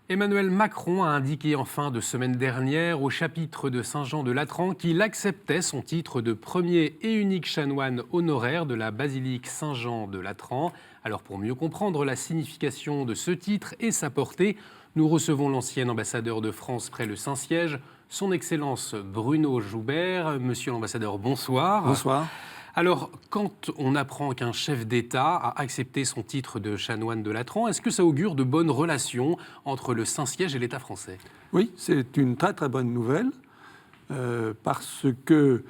Emmanuel Macron a indiqué en fin de semaine dernière au chapitre de Saint-Jean de Latran qu'il acceptait son titre de premier et unique chanoine honoraire de la basilique Saint-Jean de Latran. Alors pour mieux comprendre la signification de ce titre et sa portée, nous recevons l'ancien ambassadeur de France près le Saint-Siège, son Excellence Bruno Joubert. Monsieur l'ambassadeur, bonsoir. Bonsoir. Alors, quand on apprend qu'un chef d'État a accepté son titre de chanoine de Latran, est-ce que ça augure de bonnes relations entre le Saint-Siège et l'État français ? Oui, c'est une très très bonne nouvelle, parce que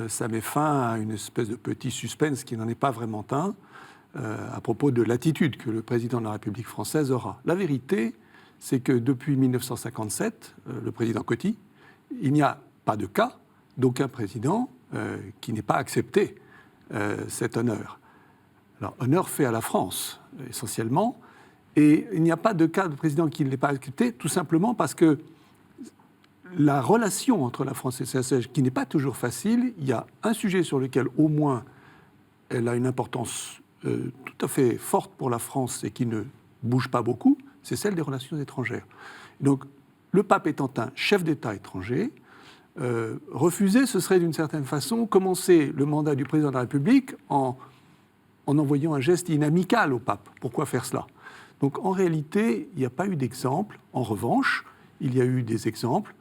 ça met fin à une espèce de petit suspense qui n'en est pas vraiment un, à propos de l'attitude que le président de la République française aura. La vérité, c'est que depuis 1957, le président Coty, il n'y a pas de cas d'aucun président qui n'ait pas accepté cet honneur. Alors, honneur fait à la France, essentiellement, et il n'y a pas de cas de président qui ne l'ait pas accepté, tout simplement parce que la relation entre la France et le Saint-Siège, qui n'est pas toujours facile, il y a un sujet sur lequel, au moins, elle a une importance tout à fait forte pour la France et qui ne bouge pas beaucoup, c'est celle des relations étrangères. Donc, le pape étant un chef d'État étranger, refuser, ce serait d'une certaine façon commencer le mandat du président de la République en envoyant un geste inamical au pape. Pourquoi faire cela ? Donc en réalité, il n'y a pas eu d'exemple. En revanche, il y a eu des exemples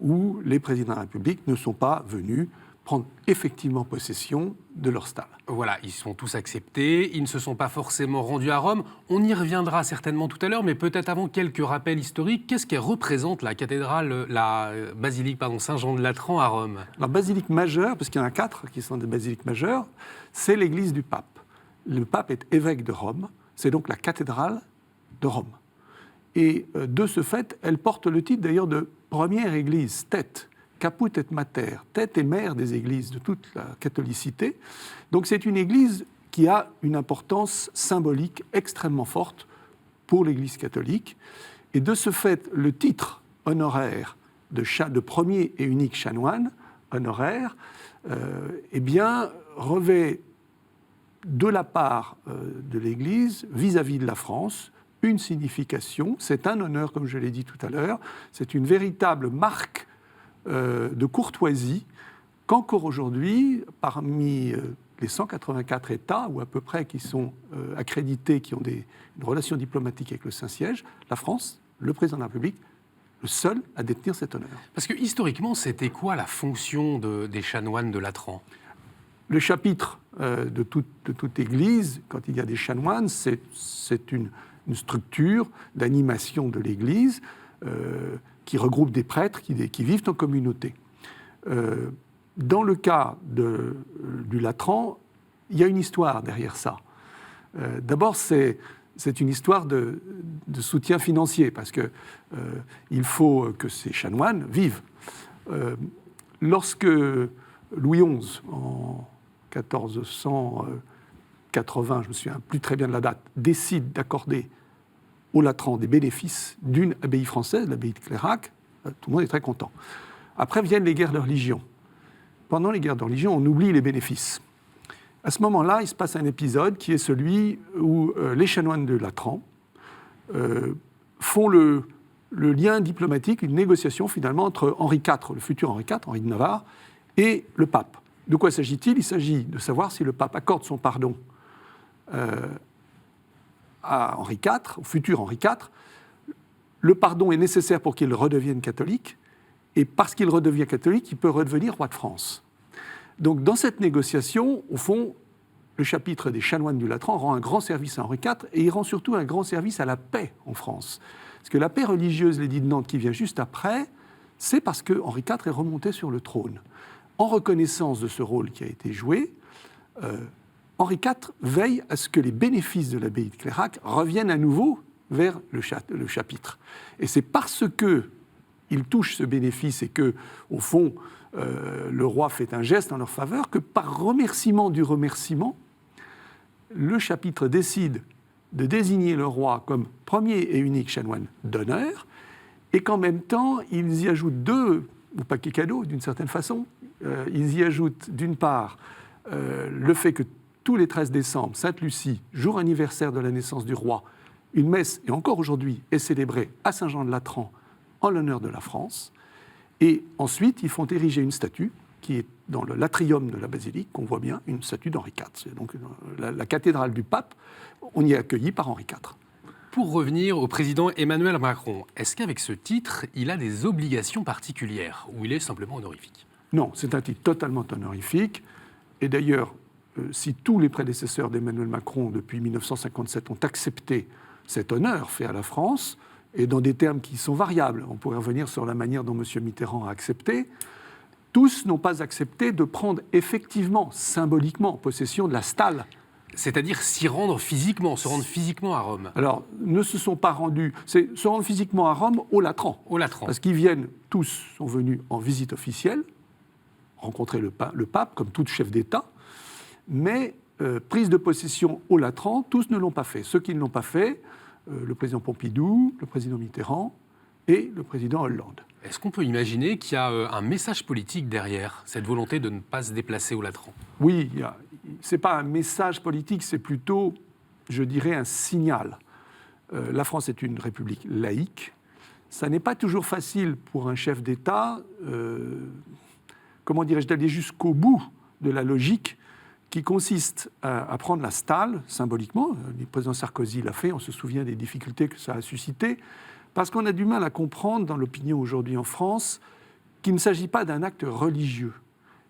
où les présidents de la République ne sont pas venus prendre effectivement possession de leur stade. Voilà, ils sont tous acceptés, ils ne se sont pas forcément rendus à Rome. On y reviendra certainement tout à l'heure, mais peut-être avant quelques rappels historiques. Qu'est-ce qu'elle représente la cathédrale, la basilique Saint-Jean de Latran à Rome ? La basilique majeure, parce qu'il y en a 4 qui sont des basiliques majeures, c'est l'église du pape. Le pape est évêque de Rome, c'est donc la cathédrale de Rome. Et de ce fait, elle porte le titre d'ailleurs de première église, tête. Caput et mater, tête et mère des églises de toute la catholicité. Donc c'est une église qui a une importance symbolique extrêmement forte pour l'église catholique. Et de ce fait, le titre honoraire de premier et unique chanoine honoraire, revêt de la part de l'église vis-à-vis de la France une signification. C'est un honneur, comme je l'ai dit tout à l'heure. C'est une véritable marque de courtoisie qu'encore aujourd'hui, parmi les 184 États, ou à peu près, qui sont accrédités, qui ont une relation diplomatique avec le Saint-Siège, la France, le président de la République, le seul à détenir cet honneur. Parce que historiquement, c'était quoi la fonction des chanoines de Latran ? Le chapitre de toute église, quand il y a des chanoines, c'est une structure d'animation de l'église qui regroupe des prêtres qui vivent en communauté. Dans le cas du Latran, il y a une histoire derrière ça. D'abord, c'est une histoire de soutien financier, parce qu'il faut que ces chanoines vivent. Lorsque Louis XI, en 1480, je me souviens plus très bien de la date, décide d'accorder au Latran des bénéfices d'une abbaye française, l'abbaye de Clérac, tout le monde est très content. Après viennent les guerres de religion. Pendant les guerres de religion, on oublie les bénéfices. À ce moment-là, il se passe un épisode qui est celui où les chanoines de Latran font le lien diplomatique, une négociation finalement entre Henri IV, le futur Henri IV, Henri de Navarre, et le pape. De quoi s'agit-il ? Il s'agit de savoir si le pape accorde son pardon à Henri IV, au futur Henri IV. Le pardon est nécessaire pour qu'il redevienne catholique, et parce qu'il redevient catholique, il peut redevenir roi de France. Donc dans cette négociation, au fond, le chapitre des chanoines du Latran rend un grand service à Henri IV, et il rend surtout un grand service à la paix en France. Parce que la paix religieuse, l'édit de Nantes, qui vient juste après, c'est parce que Henri IV est remonté sur le trône. En reconnaissance de ce rôle qui a été joué, Henri IV veille à ce que les bénéfices de l'abbaye de Clérac reviennent à nouveau vers le chapitre. Et c'est parce qu'il touche ce bénéfice et que, au fond, le roi fait un geste en leur faveur, que par remerciement du remerciement, le chapitre décide de désigner le roi comme premier et unique chanoine d'honneur, et qu'en même temps, ils y ajoutent 2 paquets cadeaux, d'une certaine façon. Ils y ajoutent, d'une part, le fait que tous les 13 décembre, Sainte Lucie, jour anniversaire de la naissance du roi, Une messe, et encore aujourd'hui, est célébrée à Saint-Jean-de-Latran en l'honneur de la France. Et ensuite, ils font ériger une statue qui est dans l'atrium de la basilique, qu'on voit bien, une statue d'Henri IV. C'est donc la cathédrale du pape. On y est accueilli par Henri IV. Pour revenir au président Emmanuel Macron, est-ce qu'avec ce titre, il a des obligations particulières ou il est simplement honorifique ? Non, c'est un titre totalement honorifique. Et d'ailleurs, si tous les prédécesseurs d'Emmanuel Macron, depuis 1957, ont accepté cet honneur fait à la France, et dans des termes qui sont variables, on pourrait revenir sur la manière dont M. Mitterrand a accepté, tous n'ont pas accepté de prendre effectivement, symboliquement, possession de la Stalle. C'est-à-dire se rendre physiquement à Rome. Alors, ne se sont pas rendus, c'est se rendre physiquement à Rome au Latran. Au Latran. Parce qu'ils sont venus en visite officielle, rencontrer le pape, comme tout chef d'État, mais prise de possession au Latran, tous ne l'ont pas fait. Ceux qui ne l'ont pas fait, le président Pompidou, le président Mitterrand et le président Hollande. Est-ce qu'on peut imaginer qu'il y a un message politique derrière cette volonté de ne pas se déplacer au Latran ? Oui, ce n'est pas un message politique, c'est plutôt, je dirais, un signal. La France est une république laïque. Ça n'est pas toujours facile pour un chef d'État, d'aller jusqu'au bout de la logique qui consiste à prendre la Stalle, symboliquement. Le président Sarkozy l'a fait, on se souvient des difficultés que ça a suscité, parce qu'on a du mal à comprendre dans l'opinion aujourd'hui en France qu'il ne s'agit pas d'un acte religieux.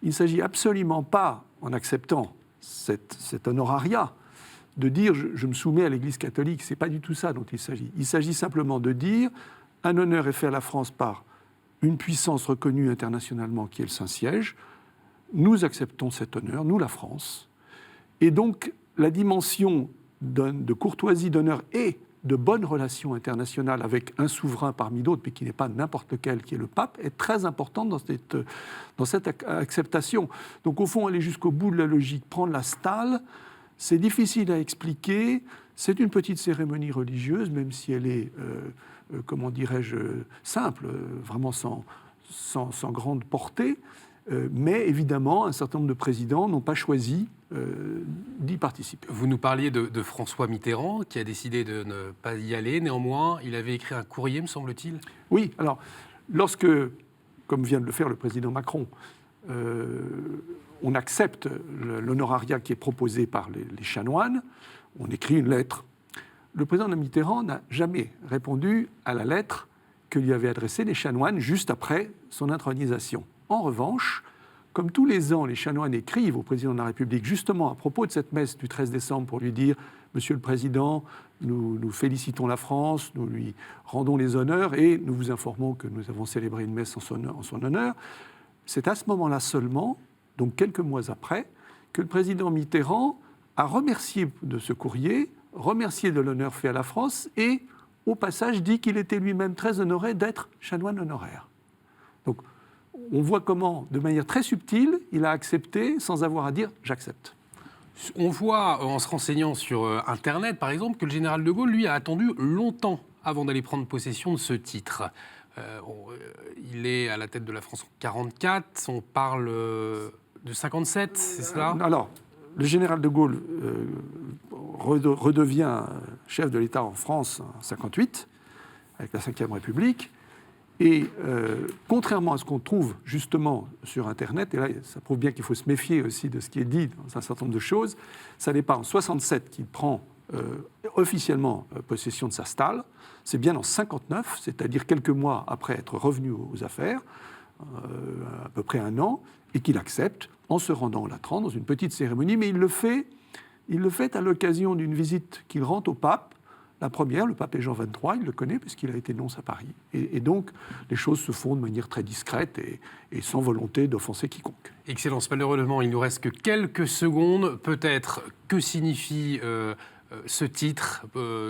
Il ne s'agit absolument pas, en acceptant cet honorariat, de dire je me soumets à l'Église catholique. Ce n'est pas du tout ça dont il s'agit. Il s'agit simplement de dire un honneur est fait à la France par une puissance reconnue internationalement qui est le Saint-Siège. Nous acceptons cet honneur, nous la France. Et donc la dimension de courtoisie, d'honneur et de bonnes relations internationales avec un souverain parmi d'autres, mais qui n'est pas n'importe lequel, qui est le pape, est très importante dans cette acceptation. Donc au fond, aller jusqu'au bout de la logique, prendre la Stalle, c'est difficile à expliquer. C'est une petite cérémonie religieuse, même si elle est, simple, vraiment sans grande portée. Mais évidemment, un certain nombre de présidents n'ont pas choisi d'y participer. Vous nous parliez de François Mitterrand, qui a décidé de ne pas y aller. Néanmoins, il avait écrit un courrier, me semble-t-il. Oui, alors, lorsque, comme vient de le faire le président Macron, on accepte l'honorariat qui est proposé par les chanoines, on écrit une lettre. Le président Mitterrand n'a jamais répondu à la lettre que lui avaient adressée les chanoines juste après son intronisation. En revanche, comme tous les ans, les chanoines écrivent au président de la République, justement à propos de cette messe du 13 décembre, pour lui dire « Monsieur le Président, nous félicitons la France, nous lui rendons les honneurs et nous vous informons que nous avons célébré une messe en son honneur ». C'est à ce moment-là seulement, donc quelques mois après, que le président Mitterrand a remercié de ce courrier, remercié de l'honneur fait à la France et, au passage, dit qu'il était lui-même très honoré d'être chanoine honoraire. Donc, on voit comment, de manière très subtile, il a accepté sans avoir à dire « j'accepte ». On voit, en se renseignant sur Internet, par exemple, que le général de Gaulle, lui, a attendu longtemps avant d'aller prendre possession de ce titre. Il est à la tête de la France en 1944, on parle de 1957, c'est cela ? Alors, le général de Gaulle redevient chef de l'État en France en 1958, avec la Ve République. Et contrairement à ce qu'on trouve justement sur Internet, et là ça prouve bien qu'il faut se méfier aussi de ce qui est dit dans un certain nombre de choses, ça n'est pas en 1967 qu'il prend officiellement possession de sa Stalle, c'est bien en 1959, c'est-à-dire quelques mois après être revenu aux affaires, à peu près un an, et qu'il accepte en se rendant au Latran dans une petite cérémonie, mais il le fait à l'occasion d'une visite qu'il rend au pape. La première, le pape est Jean XXIII, il le connaît parce qu'il a été nonce à Paris. Et donc, les choses se font de manière très discrète et sans volonté d'offenser quiconque. Excellence, malheureusement, il ne nous reste que quelques secondes. Peut-être, que signifie ce titre ?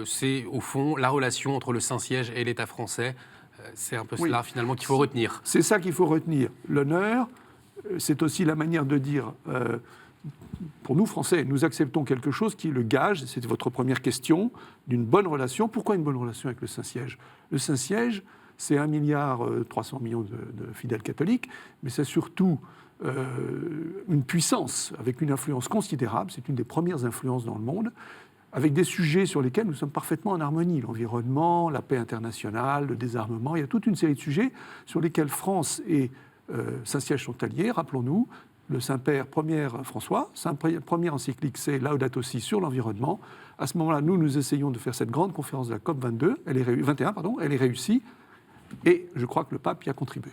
C'est, au fond, la relation entre le Saint-Siège et l'État français. C'est un peu cela, finalement, qu'il faut retenir. C'est ça qu'il faut retenir. L'honneur, c'est aussi la manière de dire... pour nous, Français, nous acceptons quelque chose qui est le gage, c'est votre première question, d'une bonne relation. Pourquoi une bonne relation avec le Saint-Siège ? Le Saint-Siège, c'est 1,3 milliard de fidèles catholiques, mais c'est surtout une puissance avec une influence considérable. C'est une des premières influences dans le monde, avec des sujets sur lesquels nous sommes parfaitement en harmonie. L'environnement, la paix internationale, le désarmement. Il y a toute une série de sujets sur lesquels France et Saint-Siège sont alliés. Rappelons-nous, le Saint-Père François, sa première encyclique, c'est Laudato Si sur l'environnement. À ce moment-là, nous essayons de faire cette grande conférence de la COP 21, elle est réussie, et je crois que le pape y a contribué.